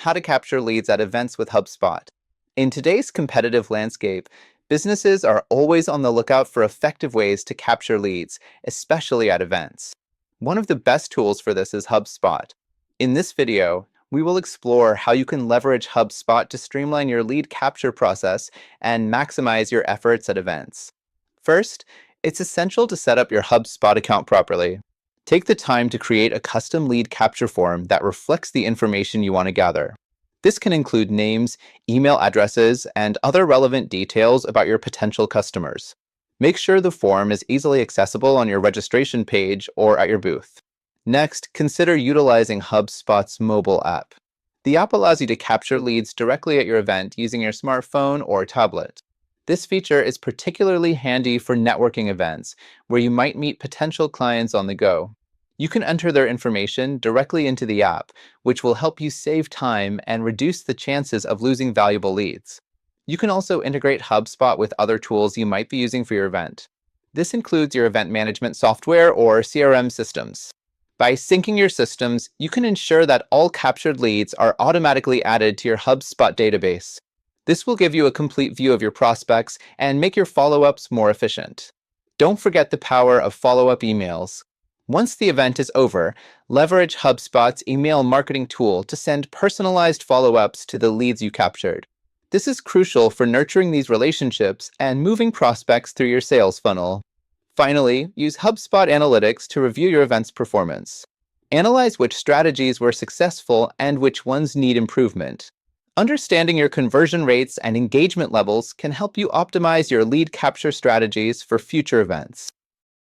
How to capture leads at events with HubSpot. In today's competitive landscape, businesses are always on the lookout for effective ways to capture leads, especially at events. One of the best tools for this is HubSpot. In this video, we will explore how you can leverage HubSpot to streamline your lead capture process and maximize your efforts at events. First, it's essential to set up your HubSpot account properly. Take the time to create a custom lead capture form that reflects the information you want to gather. This can include names, email addresses, and other relevant details about your potential customers. Make sure the form is easily accessible on your registration page or at your booth. Next, consider utilizing HubSpot's mobile app. The app allows you to capture leads directly at your event using your smartphone or tablet. This feature is particularly handy for networking events, where you might meet potential clients on the go. You can enter their information directly into the app, which will help you save time and reduce the chances of losing valuable leads. You can also integrate HubSpot with other tools you might be using for your event. This includes your event management software or CRM systems. By syncing your systems, you can ensure that all captured leads are automatically added to your HubSpot database. This will give you a complete view of your prospects and make your follow-ups more efficient. Don't forget the power of follow-up emails. Once the event is over, leverage HubSpot's email marketing tool to send personalized follow-ups to the leads you captured. This is crucial for nurturing these relationships and moving prospects through your sales funnel. Finally, use HubSpot Analytics to review your event's performance. Analyze which strategies were successful and which ones need improvement. Understanding your conversion rates and engagement levels can help you optimize your lead capture strategies for future events.